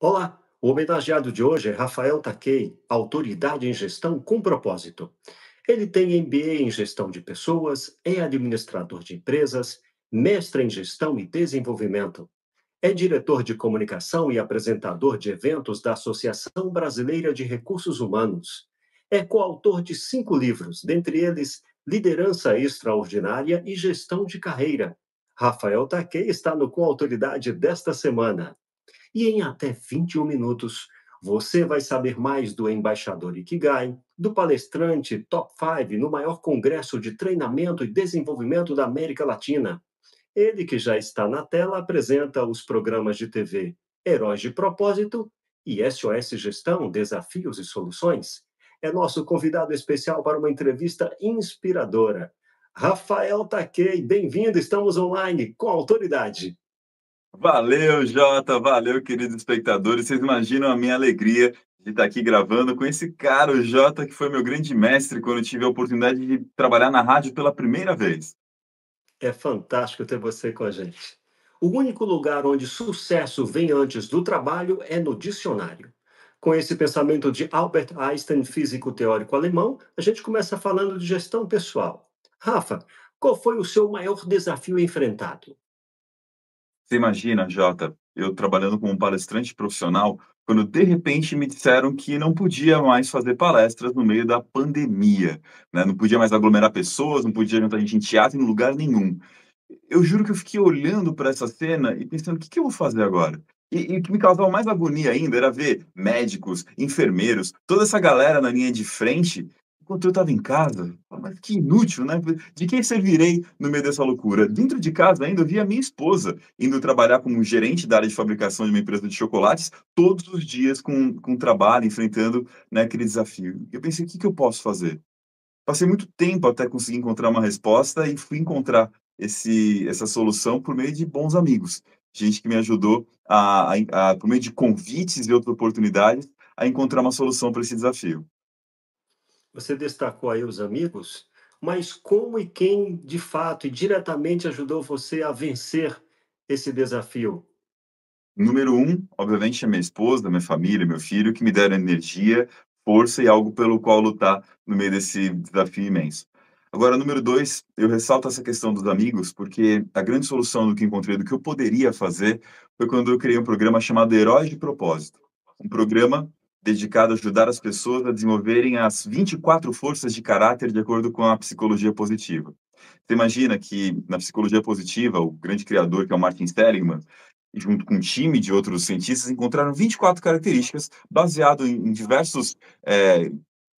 Olá, o homenageado de hoje é Rafael Takei, autoridade em gestão com propósito. Ele tem MBA em gestão de pessoas, é administrador de empresas, mestre em gestão e desenvolvimento. É diretor de comunicação e apresentador de eventos da Associação Brasileira de Recursos Humanos. É coautor de 5 livros, dentre eles Liderança Extraordinária e Gestão de Carreira. Rafael Takei está no Com Autoridade desta semana. E em até 21 minutos, você vai saber mais do embaixador Ikigai, do palestrante Top 5 no maior congresso de treinamento e desenvolvimento da América Latina. Ele, que já está na tela, apresenta os programas de TV Heróis de Propósito e SOS Gestão, Desafios e Soluções. É nosso convidado especial para uma entrevista inspiradora. Rafael Takei, bem-vindo, estamos online com autoridade. Valeu, Jota, valeu, queridos espectadores. Vocês imaginam a minha alegria de estar aqui gravando com esse cara, o Jota, que foi meu grande mestre quando eu tive a oportunidade de trabalhar na rádio pela primeira vez. É fantástico ter você com a gente. O único lugar onde sucesso vem antes do trabalho é no dicionário. Com esse pensamento de Albert Einstein, físico teórico alemão, a gente começa falando de gestão pessoal. Rafa, qual foi o seu maior desafio enfrentado? Você imagina, Jota, eu trabalhando como palestrante profissional, quando de repente me disseram que não podia mais fazer palestras no meio da pandemia, né? Não podia mais aglomerar pessoas, não podia juntar gente em teatro em lugar nenhum. Eu juro que eu fiquei olhando para essa cena e pensando: "O que eu vou fazer agora?". E o que me causava mais agonia ainda era ver médicos, enfermeiros, toda essa galera na linha de frente, enquanto eu estava em casa. Mas que inútil, né, de que servirei no meio dessa loucura? Dentro de casa ainda eu via a minha esposa indo trabalhar como gerente da área de fabricação de uma empresa de chocolates, todos os dias com trabalho, enfrentando, né, aquele desafio. Eu pensei: "O que eu posso fazer?". Passei muito tempo até conseguir encontrar uma resposta e fui encontrar essa solução por meio de bons amigos. Gente que me ajudou por meio de convites e outras oportunidades, a encontrar uma solução para esse desafio. Você destacou aí os amigos, mas como e quem de fato e diretamente ajudou você a vencer esse desafio? Número um, obviamente, é minha esposa, minha família, meu filho, que me deram energia, força e algo pelo qual lutar no meio desse desafio imenso. Agora, número 2, eu ressalto essa questão dos amigos, porque a grande solução do que encontrei, do que eu poderia fazer, foi quando eu criei um programa chamado Heróis de Propósito. Um programa dedicado a ajudar as pessoas a desenvolverem as 24 forças de caráter de acordo com a psicologia positiva. Você imagina que na psicologia positiva, o grande criador, que é o Martin Seligman, junto com um time de outros cientistas, encontraram 24 características baseado em diversos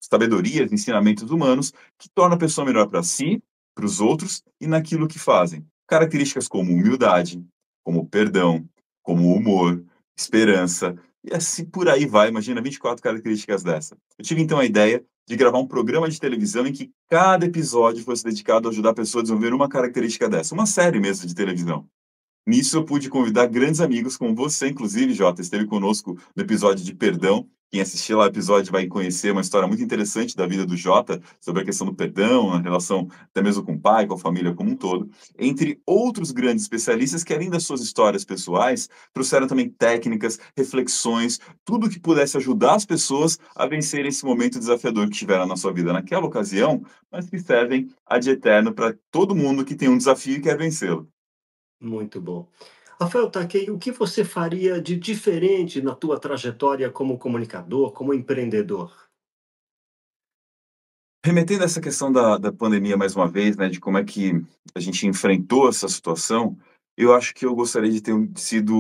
sabedorias, ensinamentos humanos, que tornam a pessoa melhor para si, para os outros e naquilo que fazem. Características como humildade, como perdão, como humor, esperança, e assim por aí vai. Imagina 24 características dessa. Eu tive então a ideia de gravar um programa de televisão em que cada episódio fosse dedicado a ajudar a pessoa a desenvolver uma característica dessa, uma série mesmo de televisão. Nisso eu pude convidar grandes amigos como você, inclusive, Jota, esteve conosco no episódio de perdão. Quem assistir lá o episódio vai conhecer uma história muito interessante da vida do Jota, sobre a questão do perdão, a relação até mesmo com o pai, com a família como um todo. Entre outros grandes especialistas que, além das suas histórias pessoais, trouxeram também técnicas, reflexões, tudo que pudesse ajudar as pessoas a vencer esse momento desafiador que tiveram na sua vida naquela ocasião, mas que servem ad eterno para todo mundo que tem um desafio e quer vencê-lo. Muito bom. Rafael Takei, o que você faria de diferente na tua trajetória como comunicador, como empreendedor? Remetendo a essa questão da pandemia mais uma vez, né, de como é que a gente enfrentou essa situação, eu acho que eu gostaria de ter sido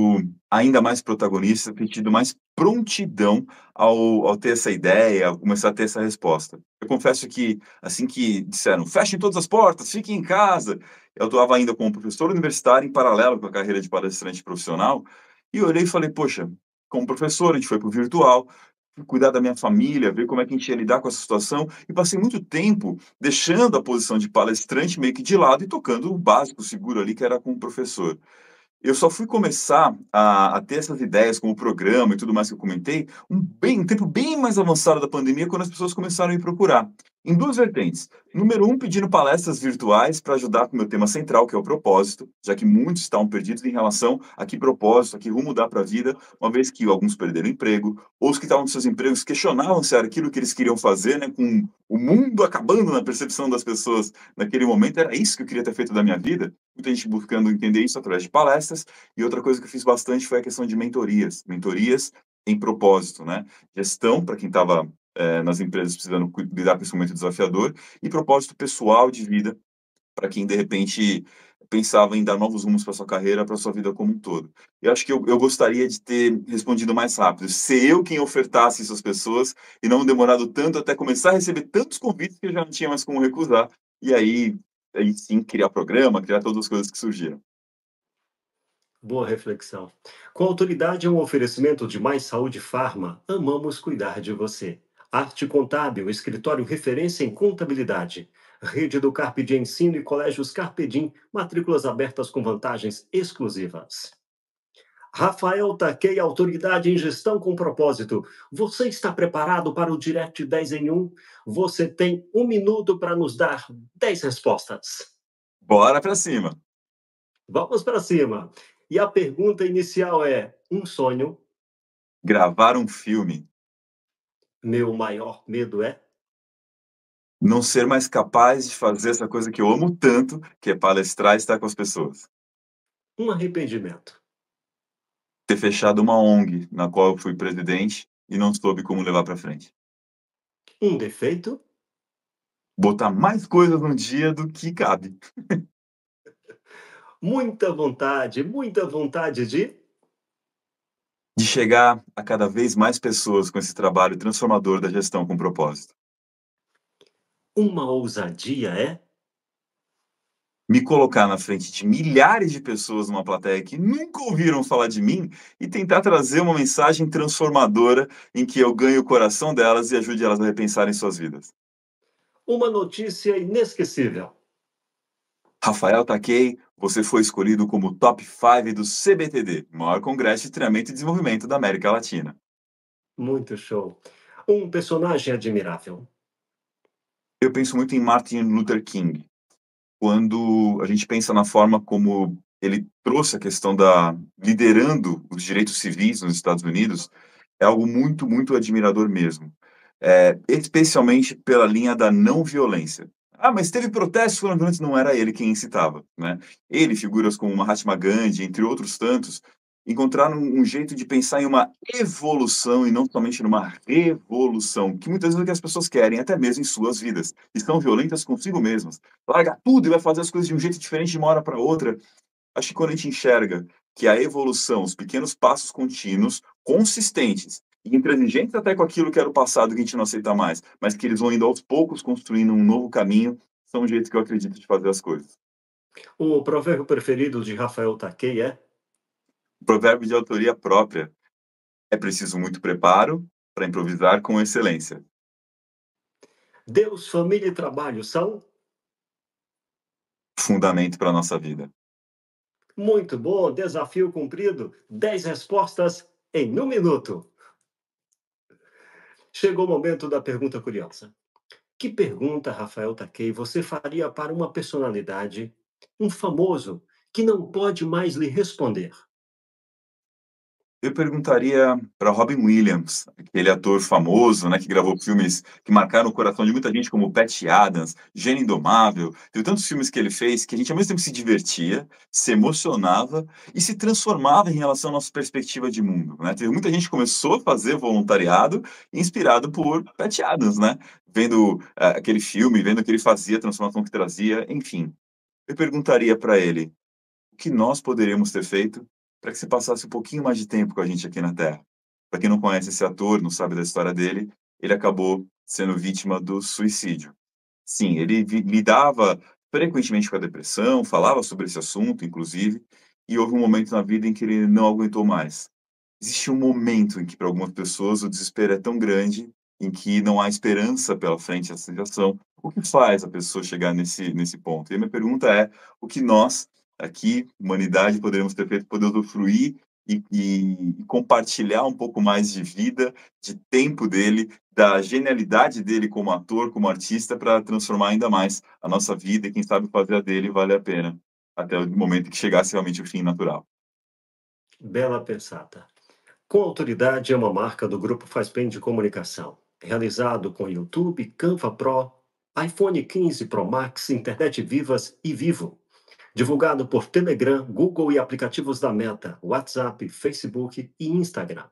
ainda mais protagonista, ter tido mais prontidão ao ter essa ideia, ao começar a ter essa resposta. Eu confesso que, assim que disseram: "Fechem todas as portas, fiquem em casa", eu atuava ainda como professor universitário em paralelo com a carreira de palestrante profissional, e eu olhei e falei: "Poxa", como professor, a gente foi para o virtual, fui cuidar da minha família, ver como é que a gente ia lidar com essa situação, e passei muito tempo deixando a posição de palestrante meio que de lado e tocando o básico seguro ali, que era como professor. Eu só fui começar a ter essas ideias com o programa e tudo mais que eu comentei, um tempo bem mais avançado da pandemia, quando as pessoas começaram a me procurar. em duas vertentes. Número um, pedindo palestras virtuais para ajudar com o meu tema central, que é o propósito, já que muitos estão perdidos em relação a que propósito, a que rumo dá para a vida, uma vez que alguns perderam emprego, ou os que estavam nos seus empregos questionavam se era aquilo que eles queriam fazer, né, com o mundo acabando na percepção das pessoas naquele momento, era isso que eu queria ter feito da minha vida? Muita gente buscando entender isso através de palestras, e outra coisa que eu fiz bastante foi a questão de mentorias em propósito, né? Gestão, para quem estava nas empresas precisando lidar com esse momento desafiador, e propósito pessoal de vida, para quem, de repente, pensava em dar novos rumos para sua carreira, para sua vida como um todo. Eu acho que eu gostaria de ter respondido mais rápido, ser eu quem ofertasse isso às pessoas, e não demorado tanto até começar a receber tantos convites que eu já não tinha mais como recusar, e aí sim, criar programa, criar todas as coisas que surgiram. Boa reflexão. Com autoridade é um oferecimento de Mais Saúde Farma. Amamos cuidar de você. Arte Contábil, escritório referência em contabilidade. Rede do Carpe de Ensino e Colégios Carpedim, matrículas abertas com vantagens exclusivas. Rafael Taquei, autoridade em gestão com propósito. Você está preparado para o Direct 10 em 1? Você tem 1 minuto para nos dar 10 respostas. Bora para cima! Vamos para cima. E a pergunta inicial é: um sonho? Gravar um filme, Meu maior medo é? não ser mais capaz de fazer essa coisa que eu amo tanto, que é palestrar e estar com as pessoas. Um arrependimento. Ter fechado uma ONG na qual eu fui presidente e não soube como levar para frente. Um defeito? Botar mais coisas no dia do que cabe. Muita vontade de? De chegar a cada vez mais pessoas com esse trabalho transformador da gestão com propósito. Uma ousadia é? Me colocar na frente de milhares de pessoas numa plateia que nunca ouviram falar de mim e tentar trazer uma mensagem transformadora em que eu ganhe o coração delas e ajude elas a repensarem suas vidas. Uma notícia inesquecível. Rafael Takei, você foi escolhido como top 5 do CBTD, maior congresso de treinamento e desenvolvimento da América Latina. Muito show. Um personagem admirável. Eu penso muito em Martin Luther King, quando a gente pensa na forma como ele trouxe a questão da liderando os direitos civis nos Estados Unidos, é algo muito, muito admirador mesmo. Especialmente pela linha da não violência. Ah, mas teve protestos foram violentos, não era ele quem incitava, né? Ele, figuras como Mahatma Gandhi, entre outros tantos, encontraram um jeito de pensar em uma evolução e não somente numa revolução, que muitas vezes é o que as pessoas querem, até mesmo em suas vidas, e são violentas consigo mesmas. Larga tudo e vai fazer as coisas de um jeito diferente de uma hora para outra. Acho que quando a gente enxerga que a evolução, os pequenos passos contínuos, consistentes, e intransigentes até com aquilo que era o passado que a gente não aceita mais, mas que eles vão indo aos poucos construindo um novo caminho, são o jeito que eu acredito de fazer as coisas. O provérbio preferido de Rafael Taquei é? Provérbio de autoria própria. É preciso muito preparo para improvisar com excelência. Deus, família e trabalho são? Fundamento para a nossa vida. Muito bom, desafio cumprido. 10 respostas em 1 minuto. Chegou o momento da pergunta curiosa. Que pergunta, Rafael Taquei, você faria para uma personalidade, um famoso, que não pode mais lhe responder? Eu perguntaria para Robin Williams, aquele ator famoso, né, que gravou filmes que marcaram o coração de muita gente, como Patch Adams, Gênio Indomável. Teve tantos filmes que ele fez que a gente ao mesmo tempo se divertia, se emocionava e se transformava em relação à nossa perspectiva de mundo, né? Teve muita gente que começou a fazer voluntariado inspirado por Patch Adams, né? Vendo aquele filme, vendo o que ele fazia, a transformação que trazia, enfim. Eu perguntaria para ele: o que nós poderíamos ter feito para que você passasse um pouquinho mais de tempo com a gente aqui na Terra? Para quem não conhece esse ator, não sabe da história dele, ele acabou sendo vítima do suicídio. Sim, ele lidava frequentemente com a depressão, falava sobre esse assunto, inclusive, e houve um momento na vida em que ele não aguentou mais. Existe um momento em que, para algumas pessoas, o desespero é tão grande, em que não há esperança pela frente dessa situação. O que faz a pessoa chegar nesse ponto? E a minha pergunta é: o que nós, aqui, humanidade, poderíamos ter feito para poder usufruir e compartilhar um pouco mais de vida, de tempo dele, da genialidade dele como ator, como artista, para transformar ainda mais a nossa vida e, quem sabe, fazer a dele valer a pena, até o momento que chegasse realmente o fim natural. Bela pensata. Com autoridade é uma marca do Grupo Faz Bem de Comunicação. Realizado com YouTube, Canva Pro, iPhone 15 Pro Max, Internet Vivas e Vivo. Divulgado por Telegram, Google e aplicativos da Meta, WhatsApp, Facebook e Instagram.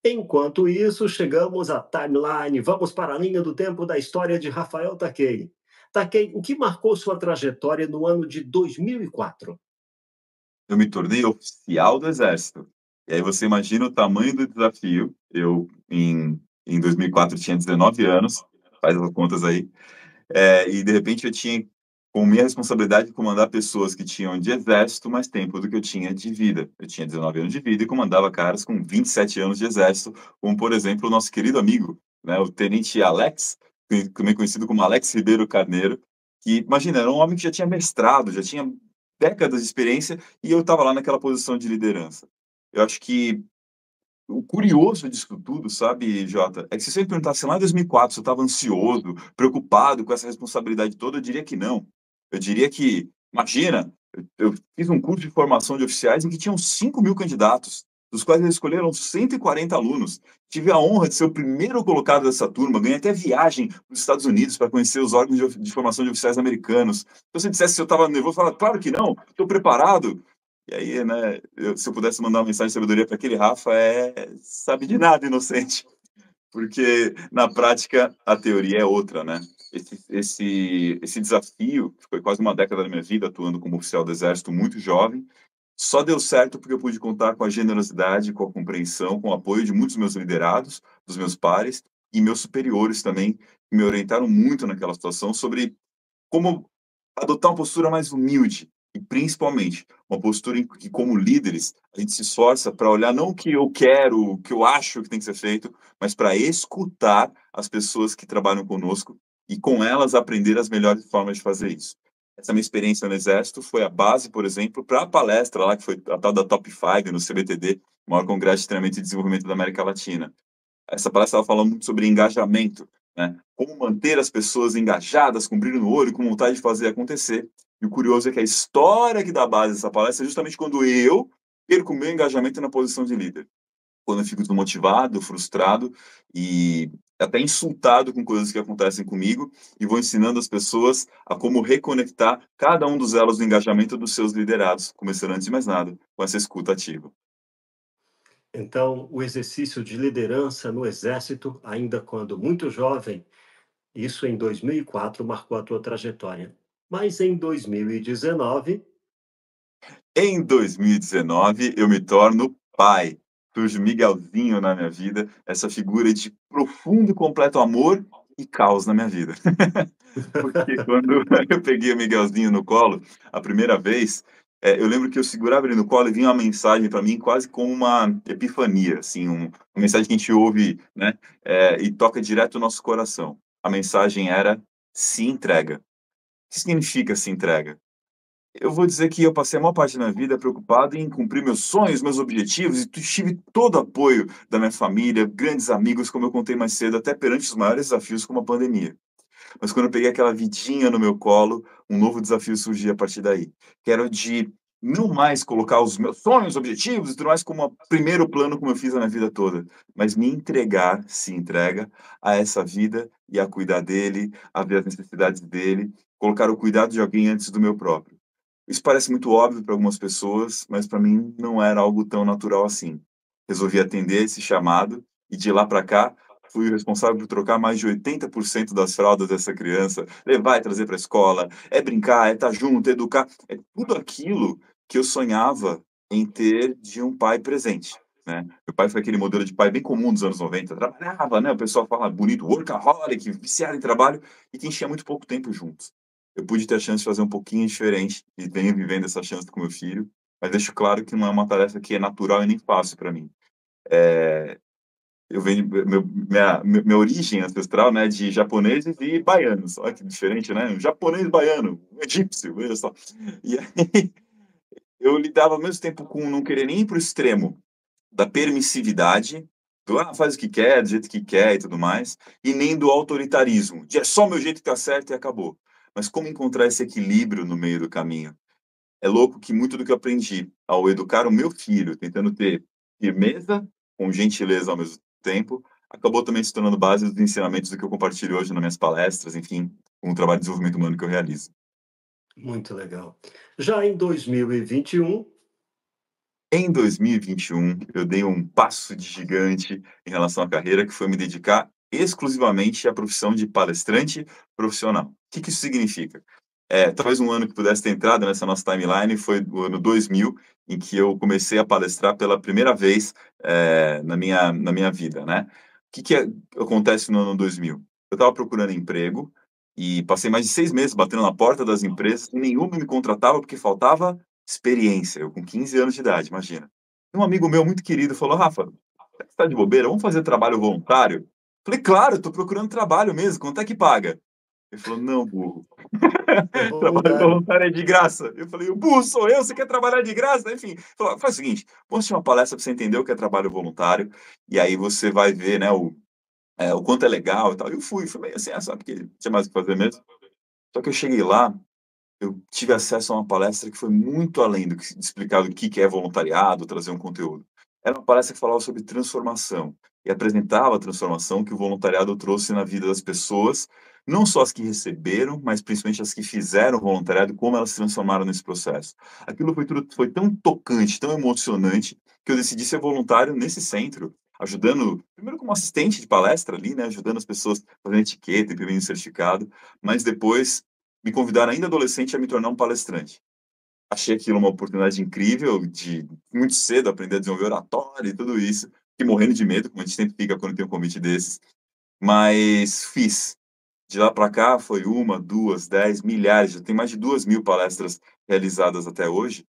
Enquanto isso, chegamos à timeline. Vamos para a linha do tempo da história de Rafael Takei. Takei, o que marcou sua trajetória no ano de 2004? Eu me tornei oficial do exército. E aí você imagina o tamanho do desafio. Eu, em 2004, tinha 19 anos, faz as contas aí, e de repente eu tinha como minha responsabilidade comandar pessoas que tinham de exército mais tempo do que eu tinha de vida. Eu tinha 19 anos de vida e comandava caras com 27 anos de exército, como, por exemplo, o nosso querido amigo, né, o tenente Alex, também conhecido como Alex Ribeiro Carneiro, que, imagina, era um homem que já tinha mestrado, já tinha décadas de experiência, e eu estava lá naquela posição de liderança. Eu acho que o curioso disso tudo, sabe, Jota, é que se você me perguntasse lá em 2004 se eu estava ansioso, preocupado com essa responsabilidade toda, eu diria que não. Eu diria que, imagina, eu fiz um curso de formação de oficiais em que tinham 5.000 candidatos, dos quais eles escolheram 140 alunos. Tive a honra de ser o primeiro colocado dessa turma, ganhei até viagem para os Estados Unidos para conhecer os órgãos de formação de oficiais americanos. Se você dissesse se eu estava nervoso, eu falava, claro que não, estou preparado. E aí, né, se eu pudesse mandar uma mensagem de sabedoria para aquele Rafa, sabe de nada, inocente. Porque, na prática, a teoria é outra, né? Esse desafio, que foi quase uma década da minha vida atuando como oficial do Exército, muito jovem, só deu certo porque eu pude contar com a generosidade, com a compreensão, com o apoio de muitos meus liderados, dos meus pares e meus superiores também, que me orientaram muito naquela situação sobre como adotar uma postura mais humilde e, principalmente, uma postura em que, como líderes, a gente se esforça para olhar não o que eu quero, o que eu acho que tem que ser feito, mas para escutar as pessoas que trabalham conosco e, com elas, aprender as melhores formas de fazer isso. Essa minha experiência no Exército foi a base, por exemplo, para a palestra lá, que foi a tal da Top 5 no CBTD, o maior congresso de treinamento e desenvolvimento da América Latina. Essa palestra ela fala muito sobre engajamento, né? Como manter as pessoas engajadas, com brilho no olho, com vontade de fazer acontecer. E o curioso é que a história que dá base a essa palestra é justamente quando eu perco o meu engajamento na posição de líder. Quando eu fico desmotivado, frustrado e até insultado com coisas que acontecem comigo e vou ensinando as pessoas a como reconectar cada um dos elos do engajamento dos seus liderados, começando antes de mais nada, com essa escuta ativa. Então, o exercício de liderança no Exército, ainda quando muito jovem, isso em 2004 marcou a tua trajetória. Mas em 2019, Em 2019, eu me torno pai. Surge Miguelzinho na minha vida, essa figura de profundo e completo amor e caos na minha vida. Porque quando eu peguei o Miguelzinho no colo, a primeira vez, eu lembro que eu segurava ele no colo e vinha uma mensagem para mim quase como uma epifania, assim, uma mensagem que a gente ouve, né, e toca direto no nosso coração. A mensagem era: "Se entrega". O que significa se entrega? Eu vou dizer que eu passei a maior parte da minha vida preocupado em cumprir meus sonhos, meus objetivos, e tive todo o apoio da minha família, grandes amigos, como eu contei mais cedo, até perante os maiores desafios como a pandemia. Mas quando eu peguei aquela vidinha no meu colo, um novo desafio surgia a partir daí, que era o de não mais colocar os meus sonhos, objetivos e tudo mais como a primeiro plano, como eu fiz na minha vida toda, mas me entregar, se entrega, a essa vida e a cuidar dele, a ver as necessidades dele, colocar o cuidado de alguém antes do meu próprio. Isso parece muito óbvio para algumas pessoas, mas para mim não era algo tão natural assim. Resolvi atender esse chamado e de lá para cá fui o responsável por trocar mais de 80% das fraldas dessa criança, levar e trazer para a escola, é brincar, é estar junto, é educar, é tudo aquilo que eu sonhava em ter de um pai presente, né. Meu pai foi aquele modelo de pai bem comum dos anos 90, trabalhava, né, o pessoal fala bonito, workaholic, viciado em trabalho, e que enchia muito pouco tempo juntos. Eu pude ter a chance de fazer um pouquinho diferente e venho vivendo essa chance com meu filho, mas deixo claro que não é uma tarefa que é natural e nem fácil para mim. Eu venho minha origem ancestral, né, de japoneses e baianos. Olha que diferente, né, um japonês baiano, um egípcio, veja só. E aí eu lidava ao mesmo tempo com não querer nem ir para o extremo da permissividade, do faz o que quer, do jeito que quer e tudo mais, e nem do autoritarismo, de é só o meu jeito que tá certo e acabou. Mas como encontrar esse equilíbrio no meio do caminho? É louco que muito do que eu aprendi ao educar o meu filho, tentando ter firmeza com gentileza ao mesmo tempo, acabou também se tornando base dos ensinamentos do que eu compartilho hoje nas minhas palestras, enfim, com o trabalho de desenvolvimento humano que eu realizo. Muito legal. Já em 2021, Em 2021, eu dei um passo de gigante em relação à carreira, que foi me dedicar exclusivamente à profissão de palestrante profissional. O que que isso significa? Talvez um ano que pudesse ter entrado nessa nossa timeline foi o ano 2000, em que eu comecei a palestrar pela primeira vez, na minha vida, né. Acontece no ano 2000? Eu estava procurando emprego e passei mais de 6 meses batendo na porta das empresas e nenhuma me contratava porque faltava experiência, eu com 15 anos de idade, imagina. Um amigo meu muito querido falou: "Rafa, você está de bobeira, vamos fazer trabalho voluntário?" Falei: "Claro, estou procurando trabalho mesmo, quanto é que paga?" Ele falou: "Não, burro, é trabalho voluntário. voluntário é de graça." Eu falei: "O burro sou eu, você quer trabalhar de graça?" Enfim, falou: "Faz o seguinte, vamos assistir uma palestra para você entender o que é trabalho voluntário, e aí você vai ver, né, o quanto é legal e tal." Eu fui meio assim, sabe, porque tinha mais o que fazer mesmo. Só que eu cheguei lá, eu tive acesso a uma palestra que foi muito além do que de explicar o que é voluntariado, trazer um conteúdo. Era uma palestra que falava sobre transformação, e apresentava a transformação que o voluntariado trouxe na vida das pessoas, não só as que receberam, mas principalmente as que fizeram voluntariado, como elas se transformaram nesse processo. Aquilo foi tão tocante, tão emocionante, que eu decidi ser voluntário nesse centro, ajudando, primeiro como assistente de palestra ali, né, ajudando as pessoas fazendo etiqueta, imprimindo certificado, mas depois me convidaram ainda adolescente a me tornar um palestrante. Achei aquilo uma oportunidade incrível de muito cedo aprender a desenvolver oratória e tudo isso, e morrendo de medo, como a gente sempre fica quando tem um convite desses, mas fiz. De lá para cá foi uma, 2, 10, milhares, já tem mais de 2.000 palestras realizadas até hoje,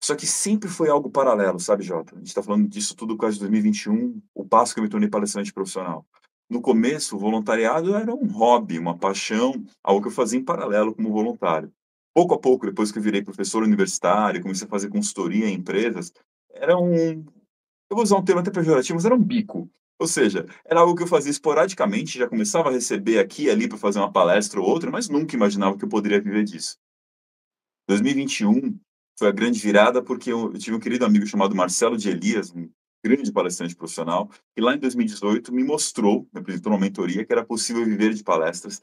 só que sempre foi algo paralelo, sabe, Jota? A gente está falando disso tudo quase 2021, o passo que eu me tornei palestrante profissional. No começo, o voluntariado era um hobby, uma paixão, algo que eu fazia em paralelo como voluntário. Pouco a pouco, depois que eu virei professor universitário, comecei a fazer consultoria em empresas, era eu vou usar um termo até pejorativo, mas era um bico. Ou seja, era algo que eu fazia esporadicamente, já começava a receber aqui e ali para fazer uma palestra ou outra, mas nunca imaginava que eu poderia viver disso. 2021 foi a grande virada, porque eu tive um querido amigo chamado Marcelo de Elias, um grande palestrante profissional, que lá em 2018 me mostrou, me apresentou uma mentoria que era possível viver de palestras.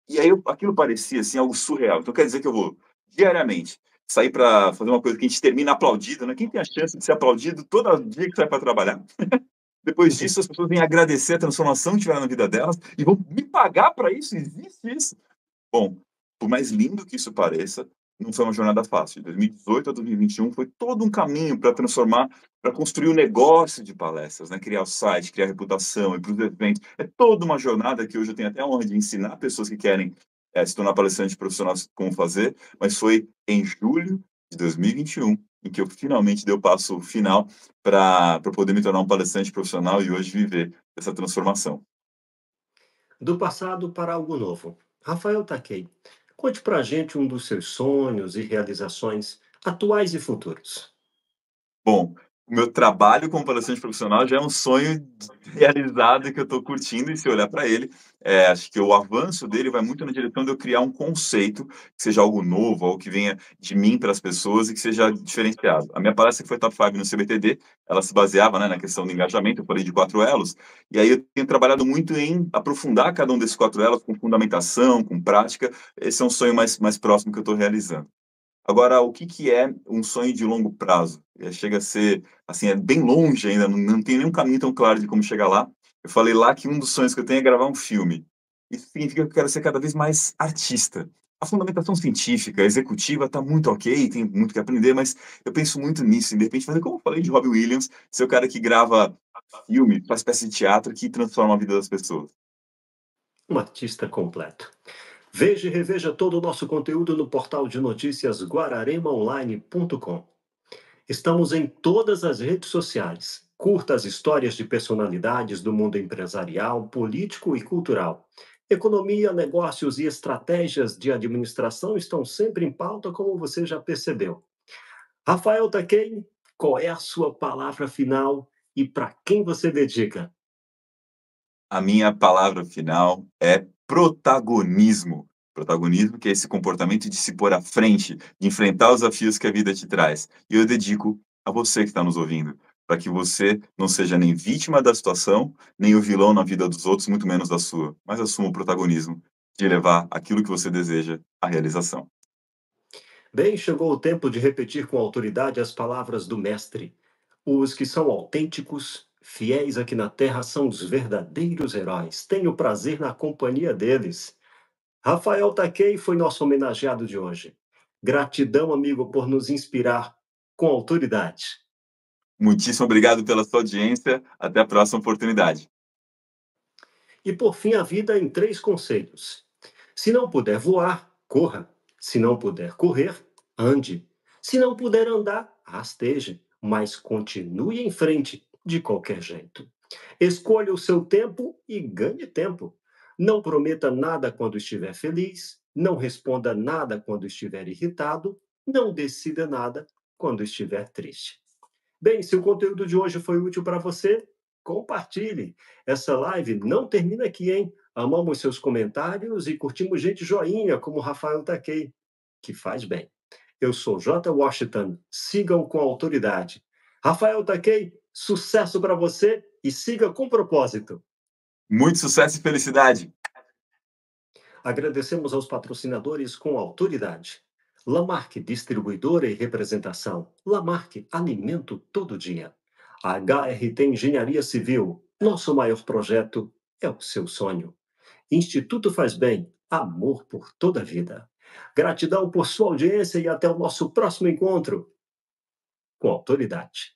E aí aquilo parecia assim algo surreal. Então quer dizer que eu vou diariamente sair para fazer uma coisa que a gente termina aplaudido, né? Quem tem a chance de ser aplaudido todo dia que sai para trabalhar? Depois disso, as pessoas vêm agradecer a transformação que tiveram na vida delas e vão me pagar para isso? Existe isso? Bom, por mais lindo que isso pareça, não foi uma jornada fácil. De 2018 a 2021 foi todo um caminho para transformar, para construir o negócio de palestras, né? Criar o site, criar reputação, ir para os eventos. É toda uma jornada que hoje eu tenho até a honra de ensinar pessoas que querem se tornar palestrante profissionais como fazer, mas foi em julho de 2021 em que eu finalmente dei o passo final para poder me tornar um palestrante profissional e hoje viver essa transformação. Do passado para algo novo. Rafael Taquei, conte pra gente um dos seus sonhos e realizações atuais e futuros. Bom, o meu trabalho como palestrante profissional já é um sonho realizado que eu estou curtindo e se olhar para ele, acho que o avanço dele vai muito na direção de eu criar um conceito que seja algo novo, algo que venha de mim para as pessoas e que seja diferenciado. A minha palestra que foi top 5 no CBTD, ela se baseava, né, na questão do engajamento, eu falei de 4 elos, e aí eu tenho trabalhado muito em aprofundar cada um desses 4 elos com fundamentação, com prática. Esse é um sonho mais próximo que eu estou realizando. Agora, o que que é um sonho de longo prazo? Chega a ser, assim, é bem longe ainda, não tem nenhum caminho tão claro de como chegar lá. Eu falei lá que um dos sonhos que eu tenho é gravar um filme. Isso significa que eu quero ser cada vez mais artista. A fundamentação científica, executiva está muito ok, tem muito que aprender, mas eu penso muito nisso, e de repente fazer como eu falei de Robbie Williams, ser o cara que grava filme, faz peça de teatro que transforma a vida das pessoas. Um artista completo. Veja e reveja todo o nosso conteúdo no portal de notícias guararemaonline.com. Estamos em todas as redes sociais. Curta as histórias de personalidades do mundo empresarial, político e cultural. Economia, negócios e estratégias de administração estão sempre em pauta, como você já percebeu. Rafael Taquem, qual é a sua palavra final e para quem você dedica? A minha palavra final é protagonismo. Protagonismo, que é esse comportamento de se pôr à frente, de enfrentar os desafios que a vida te traz. E eu dedico a você que está nos ouvindo, para que você não seja nem vítima da situação, nem o vilão na vida dos outros, muito menos da sua, mas assuma o protagonismo de levar aquilo que você deseja à realização. Bem, chegou o tempo de repetir com autoridade as palavras do Mestre. Os que são autênticos, fiéis aqui na terra, são os verdadeiros heróis. Tenho prazer na companhia deles. Rafael Taquei foi nosso homenageado de hoje. Gratidão, amigo, por nos inspirar com autoridade. Muitíssimo obrigado pela sua audiência. Até a próxima oportunidade. E por fim, a vida em três conselhos. Se não puder voar, corra. Se não puder correr, ande. Se não puder andar, rasteje, mas continue em frente de qualquer jeito. Escolha o seu tempo e ganhe tempo. Não prometa nada quando estiver feliz, não responda nada quando estiver irritado, não decida nada quando estiver triste. Bem, se o conteúdo de hoje foi útil para você, compartilhe. Essa live não termina aqui, hein? Amamos seus comentários e curtimos gente joinha, como o Rafael Taquei, que faz bem. Eu sou J. Washington. Sigam com autoridade. Rafael Taquei, sucesso para você e siga com propósito. Muito sucesso e felicidade. Agradecemos aos patrocinadores com autoridade. Lamarck, distribuidora e representação. Lamarck, alimento todo dia. HRT Engenharia Civil, nosso maior projeto é o seu sonho. Instituto Faz Bem, amor por toda a vida. Gratidão por sua audiência e até o nosso próximo encontro com autoridade.